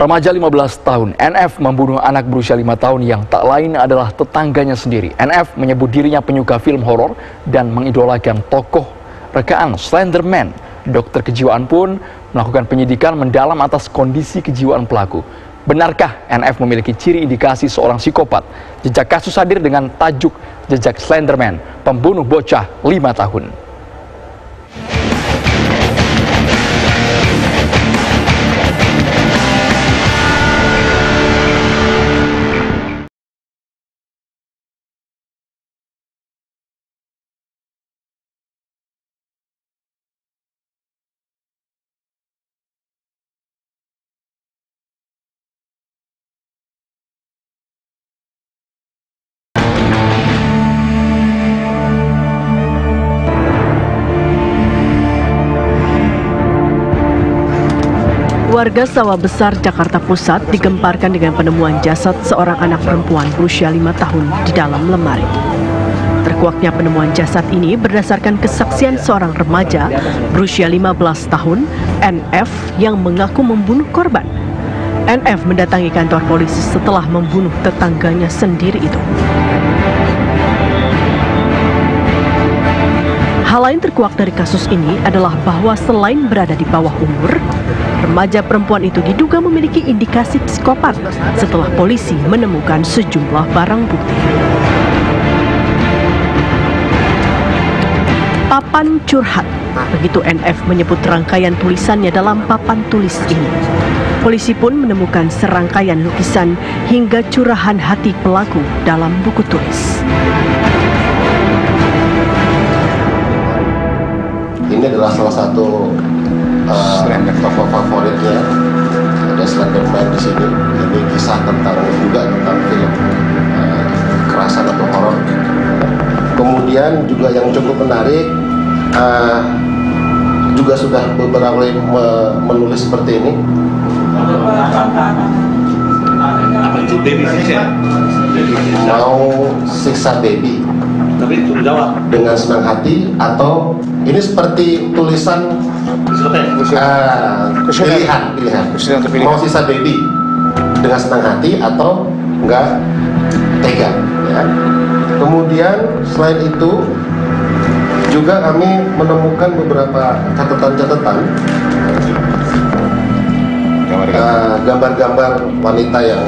Remaja 15 tahun, NF membunuh anak berusia 5 tahun yang tak lain adalah tetangganya sendiri. NF menyebut dirinya penyuka film horor dan mengidolakan tokoh rekaan Slenderman. Dokter kejiwaan pun melakukan penyidikan mendalam atas kondisi kejiwaan pelaku. Benarkah NF memiliki ciri indikasi seorang psikopat? Jejak kasus hadir dengan tajuk Jejak Slenderman, pembunuh bocah 5 tahun. Warga Sawah Besar, Jakarta Pusat digemparkan dengan penemuan jasad seorang anak perempuan berusia 5 tahun di dalam lemari. Terkuaknya penemuan jasad ini berdasarkan kesaksian seorang remaja berusia 15 tahun, NF, yang mengaku membunuh korban. NF mendatangi kantor polisi setelah membunuh tetangganya sendiri itu. Hal lain terkuak dari kasus ini adalah bahwa selain berada di bawah umur, remaja perempuan itu diduga memiliki indikasi psikopat setelah polisi menemukan sejumlah barang bukti. Papan curhat, begitu NF menyebut rangkaian tulisannya dalam papan tulis ini. Polisi pun menemukan serangkaian lukisan hingga curahan hati pelaku dalam buku tulis. Ini adalah salah satu tokoh favoritnya, ada Slenderman di sini. Ini kisah tentang film kekerasan atau horor. Kemudian juga yang cukup menarik, juga sudah beberapa kali menulis seperti ini. Mau siksa baby dengan senang hati, atau ini seperti tulisan pilihan mau siksa baby dengan senang hati atau enggak tega, ya. Kemudian selain itu juga kami menemukan beberapa catatan-catatan gambar-gambar wanita yang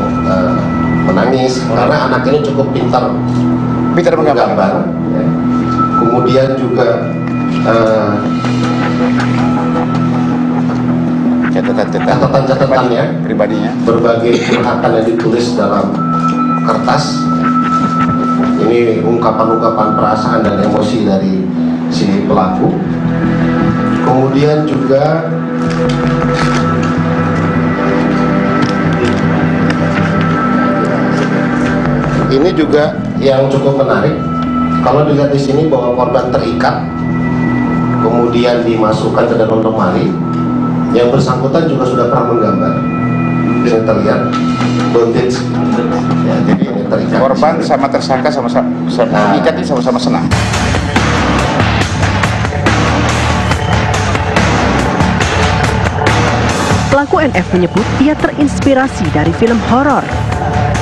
menangis karena anak ini cukup pintar menggambar, ya. Kemudian juga catatan-catatannya pribadinya, berbagai curhatan yang ditulis dalam kertas. Ini ungkapan-ungkapan perasaan dan emosi dari si pelaku. Kemudian juga ini juga yang cukup menarik. Kalau dilihat di sini bahwa korban terikat, kemudian dimasukkan ke dalam lemari. Yang bersangkutan juga sudah pernah menggambar. Ini terlihat bondage. Ya, jadi ini terikat. Korban sama tersangka sama-sama terikat, sama-sama senang. Pelaku NF menyebut ia terinspirasi dari film horor.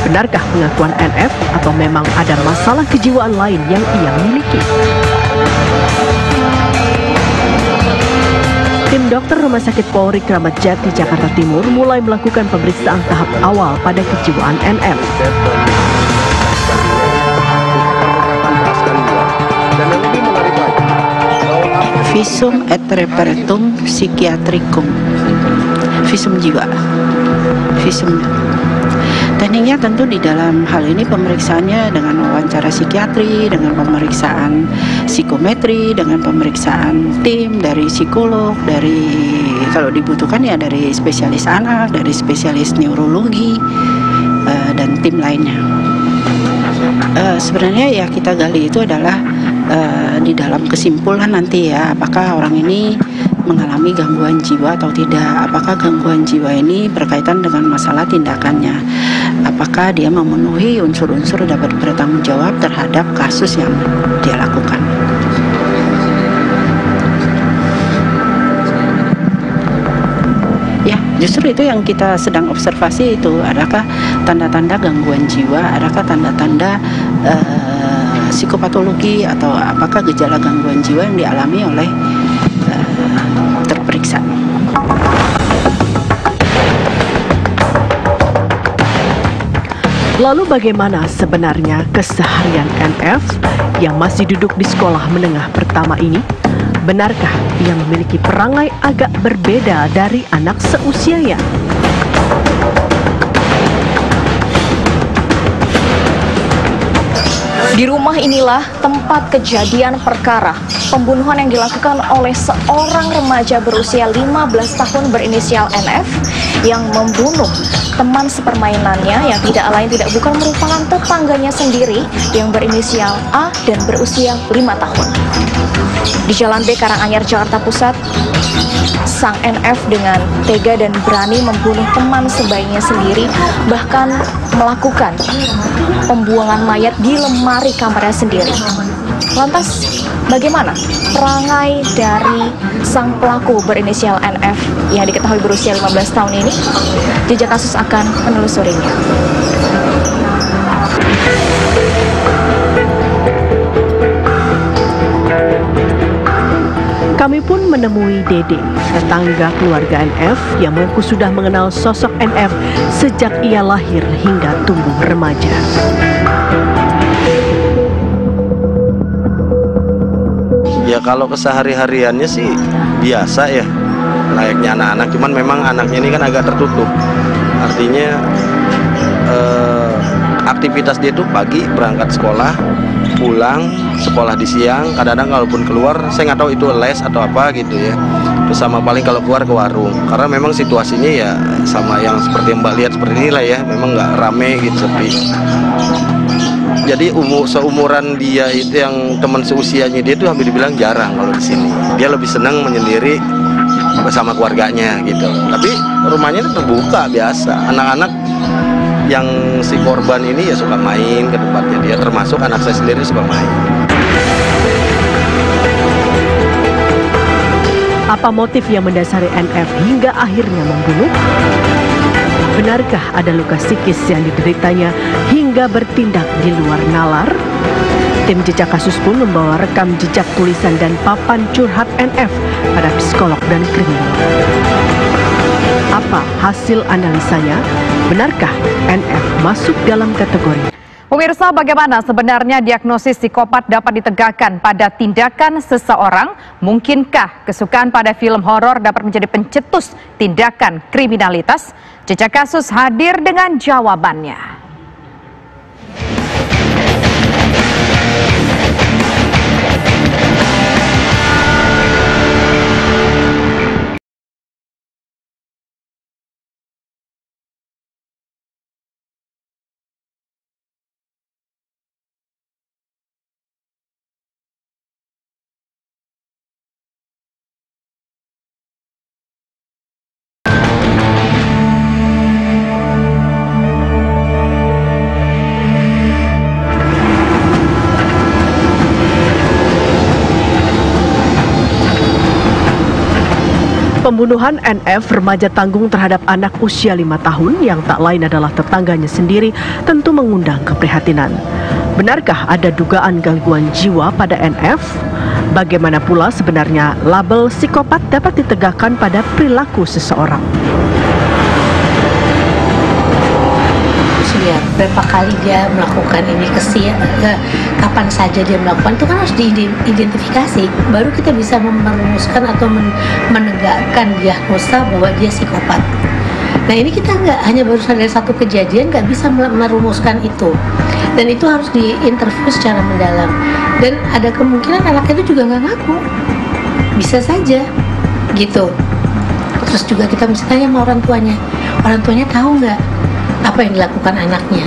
Benarkah pengakuan NF atau memang ada masalah kejiwaan lain yang ia miliki? Tim dokter Rumah Sakit Polri Kramat Jati, Jakarta Timur mulai melakukan pemeriksaan tahap awal pada kejiwaan NF. Visum et repertum psikiatricum, visum jiwa, visum. Tekniknya tentu di dalam hal ini pemeriksaannya dengan wawancara psikiatri, dengan pemeriksaan psikometri, dengan pemeriksaan tim dari psikolog, dari kalau dibutuhkan ya dari spesialis anak, dari spesialis neurologi, dan tim lainnya. Sebenarnya ya kita gali itu adalah di dalam kesimpulan nanti ya, apakah orang ini mengalami gangguan jiwa atau tidak, apakah gangguan jiwa ini berkaitan dengan masalah tindakannya, apakah dia memenuhi unsur-unsur dapat bertanggung jawab terhadap kasus yang dia lakukan. Ya, Justru itu yang kita sedang observasi itu, adakah tanda-tanda gangguan jiwa, adakah tanda-tanda psikopatologi, atau apakah gejala gangguan jiwa yang dialami oleh terperiksa. Lalu bagaimana sebenarnya keseharian NF yang masih duduk di sekolah menengah pertama ini? Benarkah ia memiliki perangai agak berbeda dari anak seusianya? Di rumah inilah tempat kejadian perkara pembunuhan yang dilakukan oleh seorang remaja berusia 15 tahun berinisial NF yang membunuh teman sepermainannya yang tidak lain tidak bukan merupakan tetangganya sendiri yang berinisial A dan berusia 5 tahun. Di Jalan B Karanganyar, Jakarta Pusat, sang NF dengan tega dan berani membunuh teman sebayinya sendiri, bahkan melakukan pembuangan mayat di lemari kamarnya sendiri. Lantas, bagaimana perangai dari sang pelaku berinisial NF yang diketahui berusia 15 tahun ini? Jejak kasus akan menelusurinya. Kami pun menemui Dede, tetangga keluarga NF yang mengaku sudah mengenal sosok NF sejak ia lahir hingga tumbuh remaja. Ya kalau kesehari-hariannya sih biasa ya, layaknya anak-anak, cuman memang anaknya ini kan agak tertutup. Artinya aktivitas dia tuh pagi berangkat sekolah, pulang sekolah di siang, kadang-kadang kalaupun keluar saya nggak tahu itu les atau apa gitu ya. Terus sama paling kalau keluar ke warung, karena memang situasinya ya sama yang seperti yang Mbak lihat seperti inilah ya, memang nggak rame gitu, sepi. Jadi seumuran dia itu yang teman seusianya dia tuh hampir dibilang jarang kalau di sini. Dia lebih senang menyendiri bersama keluarganya gitu. Tapi rumahnya itu terbuka biasa. Anak-anak yang si korban ini ya suka main ke tempatnya dia, termasuk anak saya sendiri suka main. Apa motif yang mendasari NF hingga akhirnya membunuh? Benarkah ada luka psikis yang dideritanya hingga bertindak di luar nalar? Tim Jejak Kasus pun membawa rekam jejak tulisan dan papan curhat NF pada psikolog dan kriminal. Apa hasil analisanya? Benarkah NF masuk dalam kategori? Pemirsa, bagaimana sebenarnya diagnosis psikopat dapat ditegakkan pada tindakan seseorang? Mungkinkah kesukaan pada film horor dapat menjadi pencetus tindakan kriminalitas? Jejak Kasus hadir dengan jawabannya. Pembunuhan NF remaja tanggung terhadap anak usia 5 tahun yang tak lain adalah tetangganya sendiri tentu mengundang keprihatinan. Benarkah ada dugaan gangguan jiwa pada NF? Bagaimana pula sebenarnya label psikopat dapat ditegakkan pada perilaku seseorang? Ya, berapa kali dia melakukan ini kapan saja dia melakukan itu kan harus diidentifikasi, baru kita bisa merumuskan atau menegakkan diagnosa bahwa dia psikopat. Nah ini kita nggak hanya barusan dari satu kejadian nggak bisa merumuskan itu, dan itu harus diinterview secara mendalam, dan ada kemungkinan anaknya itu juga nggak ngaku, bisa saja gitu. Terus juga kita mesti tanya sama orang tuanya tahu nggak apa yang dilakukan anaknya.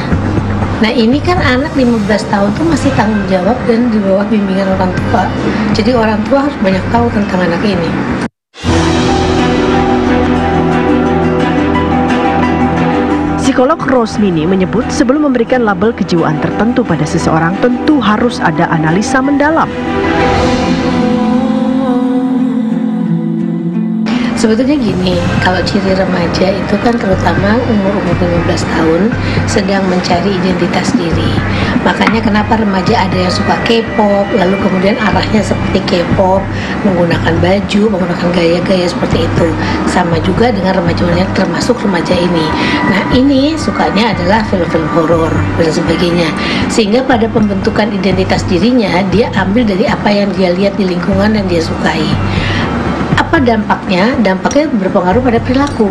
Nah ini kan anak 15 tahun tuh masih tanggung jawab dan di bawah bimbingan orang tua. Jadi orang tua harus banyak tahu tentang anak ini. Psikolog Rosmini menyebut sebelum memberikan label kejiwaan tertentu pada seseorang tentu harus ada analisa mendalam. Sebetulnya gini, kalau ciri remaja itu kan terutama umur-umur 15 tahun sedang mencari identitas diri. Makanya kenapa remaja ada yang suka K-pop, lalu kemudian arahnya seperti K-pop, menggunakan baju, menggunakan gaya-gaya seperti itu. Sama juga dengan remaja yang termasuk remaja ini. Nah, ini sukanya adalah film-film horor dan sebagainya. Sehingga pada pembentukan identitas dirinya, dia ambil dari apa yang dia lihat di lingkungan dan dia sukai. Apa dampaknya? Dampaknya berpengaruh pada perilaku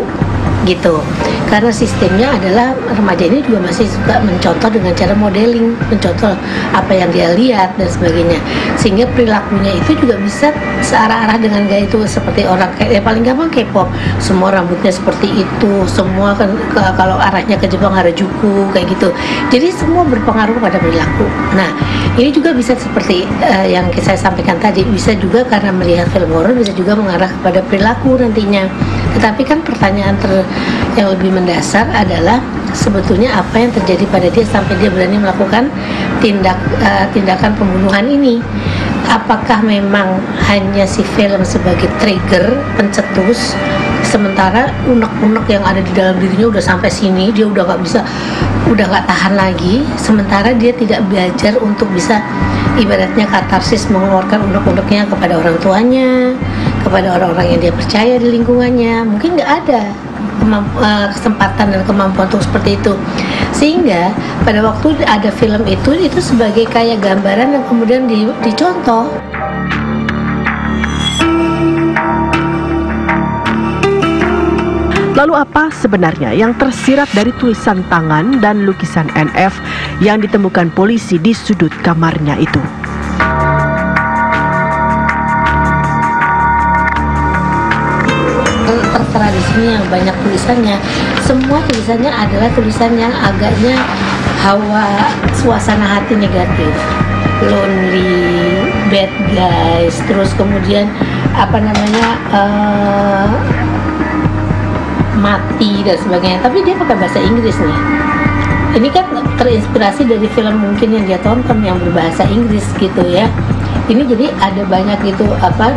gitu. Karena sistemnya adalah remaja ini juga masih suka mencontoh dengan cara modeling, mencontoh apa yang dia lihat dan sebagainya. Sehingga perilakunya itu juga bisa searah-arah dengan gaya itu, seperti orang kayak paling gampang K-pop, semua rambutnya seperti itu, semua kan kalau arahnya ke Jepang Harajuku kayak gitu. Jadi semua berpengaruh pada perilaku. Nah, ini juga bisa seperti yang saya sampaikan tadi, bisa juga karena melihat film horor bisa juga mengarah kepada perilaku nantinya. Tetapi kan pertanyaan yang lebih mendasar adalah sebetulnya apa yang terjadi pada dia sampai dia berani melakukan tindakan pembunuhan ini. Apakah memang hanya si film sebagai trigger, pencetus, sementara unek-unek yang ada di dalam dirinya udah sampai sini, dia udah nggak tahan lagi, sementara dia tidak belajar untuk bisa ibaratnya katarsis, mengeluarkan unek-uneknya kepada orang tuanya, kepada orang-orang yang dia percaya di lingkungannya. Mungkin nggak ada kesempatan dan kemampuan untuk seperti itu, sehingga pada waktu ada film itu sebagai kayak gambaran yang kemudian dicontoh. Lalu apa sebenarnya yang tersirat dari tulisan tangan dan lukisan NF yang ditemukan polisi di sudut kamarnya itu? Tertera di sini yang banyak tulisannya, semua tulisannya adalah tulisan yang agaknya hawa suasana hati negatif, lonely, bad guys, terus kemudian mati dan sebagainya. Tapi dia pakai bahasa Inggris nih. Ini kan terinspirasi dari film mungkin yang dia tonton yang berbahasa Inggris gitu ya. Ini jadi ada banyak gitu,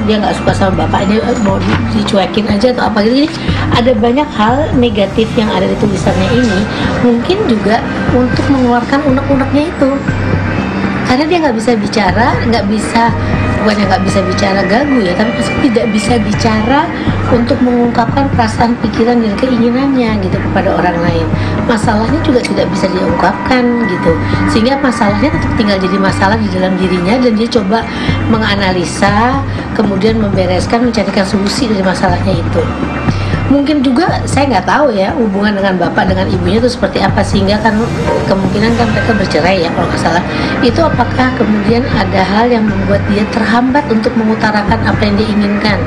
dia nggak suka sama bapaknya, mau dicuekin aja atau apa gitu. Jadi ada banyak hal negatif yang ada di tulisannya ini, mungkin juga untuk mengeluarkan unek-uneknya itu. Karena dia nggak bisa bicara, bukannya nggak bisa bicara gagu ya, tapi pasti tidak bisa bicara untuk mengungkapkan perasaan, pikiran dan keinginannya gitu kepada orang lain. Masalahnya juga tidak bisa diungkapkan gitu, sehingga masalahnya tetap tinggal jadi masalah di dalam dirinya, dan dia coba menganalisa, kemudian membereskan, mencarikan solusi dari masalahnya itu. Mungkin juga saya nggak tahu ya hubungan dengan bapak dengan ibunya itu seperti apa, sehingga kan kemungkinan kan mereka bercerai ya kalau nggak salah. Itu apakah kemudian ada hal yang membuat dia terhambat untuk mengutarakan apa yang dia inginkan?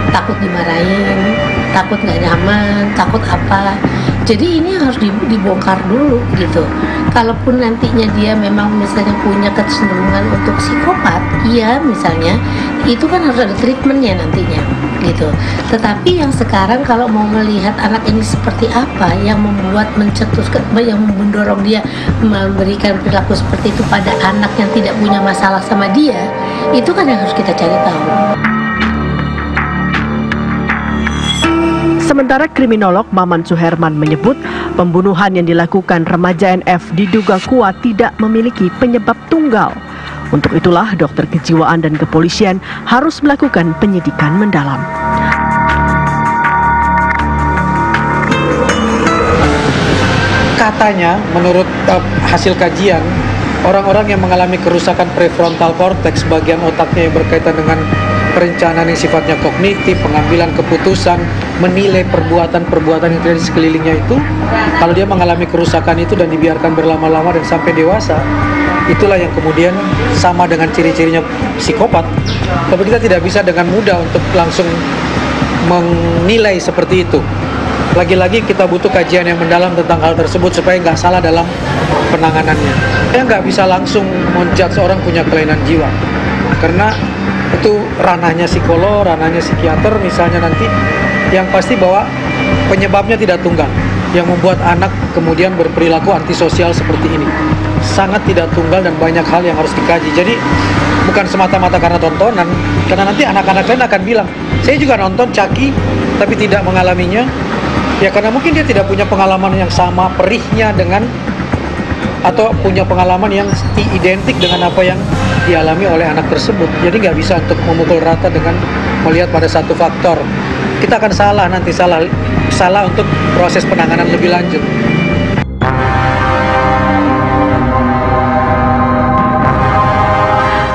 Takut dimarahin, takut nggak nyaman, takut apa? Jadi ini harus dibongkar dulu gitu. Kalaupun nantinya dia memang misalnya punya kecenderungan untuk psikopat, iya misalnya, itu kan harus ada treatmentnya nantinya gitu. Tetapi yang sekarang kalau mau melihat anak ini seperti apa yang membuat mencetuskan, yang mendorong dia memberikan perilaku seperti itu pada anak yang tidak punya masalah sama dia, itu kan yang harus kita cari tahu. Sementara kriminolog Maman Suherman menyebut pembunuhan yang dilakukan remaja NF diduga kuat tidak memiliki penyebab tunggal. Untuk itulah dokter kejiwaan dan kepolisian harus melakukan penyidikan mendalam. Katanya, menurut hasil kajian, orang-orang yang mengalami kerusakan prefrontal cortex, bagian otaknya yang berkaitan dengan perencanaan yang sifatnya kognitif, pengambilan keputusan, menilai perbuatan-perbuatan yang terjadi di sekelilingnya itu, kalau dia mengalami kerusakan itu dan dibiarkan berlama-lama dan sampai dewasa, itulah yang kemudian sama dengan ciri-cirinya psikopat. Tapi kita tidak bisa dengan mudah untuk langsung menilai seperti itu. Lagi-lagi kita butuh kajian yang mendalam tentang hal tersebut supaya nggak salah dalam penanganannya. Kita nggak bisa langsung menjudge seorang punya kelainan jiwa, karena itu ranahnya psikolog, ranahnya psikiater misalnya nanti. Yang pasti bahwa penyebabnya tidak tunggal yang membuat anak kemudian berperilaku antisosial seperti ini. sangat tidak tunggal dan banyak hal yang harus dikaji. Jadi bukan semata-mata karena tontonan, karena nanti anak-anak lain akan bilang, saya juga nonton Chucky tapi tidak mengalaminya. Ya karena mungkin dia tidak punya pengalaman yang sama perihnya dengan, atau punya pengalaman yang identik dengan apa yang dialami oleh anak tersebut. Jadi nggak bisa untuk memukul rata dengan melihat pada satu faktor. Kita akan salah untuk proses penanganan lebih lanjut.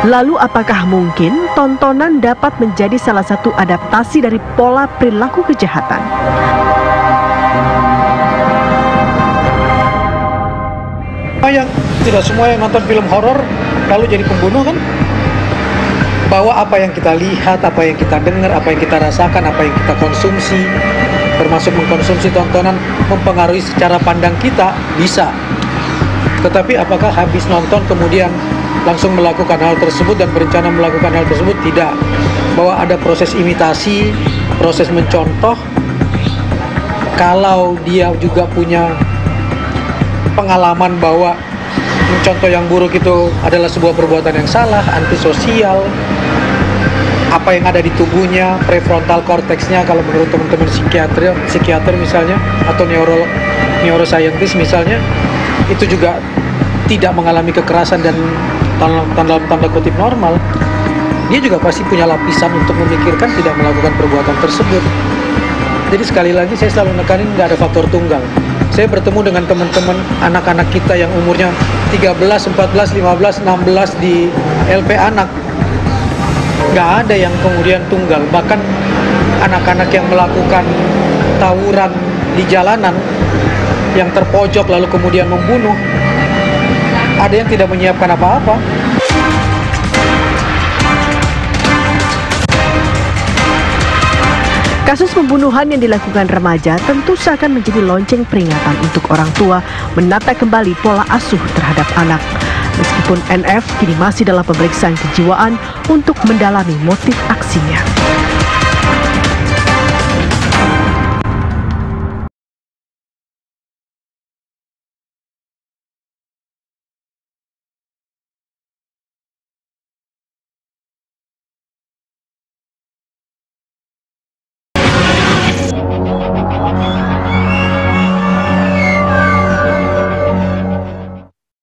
Lalu apakah mungkin tontonan dapat menjadi salah satu adaptasi dari pola perilaku kejahatan? Yang tidak semua yang nonton film horor lalu jadi pembunuh kan? Bahwa apa yang kita lihat, apa yang kita dengar, apa yang kita rasakan, apa yang kita konsumsi, termasuk mengkonsumsi tontonan, mempengaruhi secara pandang kita, bisa. Tetapi apakah habis nonton kemudian langsung melakukan hal tersebut dan berencana melakukan hal tersebut? Tidak. Bahwa ada proses imitasi, proses mencontoh. Kalau dia juga punya pengalaman bahwa mencontoh yang buruk itu adalah sebuah perbuatan yang salah, antisosial, apa yang ada di tubuhnya, prefrontal cortexnya kalau menurut teman-teman psikiater misalnya, atau neuroscientist misalnya, itu juga tidak mengalami kekerasan dan dalam tanda kutip normal, dia juga pasti punya lapisan untuk memikirkan tidak melakukan perbuatan tersebut. Jadi sekali lagi saya selalu nekanin, nggak ada faktor tunggal. Saya bertemu dengan teman-teman anak-anak kita yang umurnya 13, 14, 15, 16 di LP anak. Nggak ada yang kemudian tunggal. Bahkan anak-anak yang melakukan tawuran di jalanan, yang terpojok lalu kemudian membunuh, ada yang tidak menyiapkan apa-apa. Kasus pembunuhan yang dilakukan remaja tentu seakan menjadi lonceng peringatan untuk orang tua menata kembali pola asuh terhadap anak. Meskipun NF kini masih dalam pemeriksaan kejiwaan untuk mendalami motif aksinya.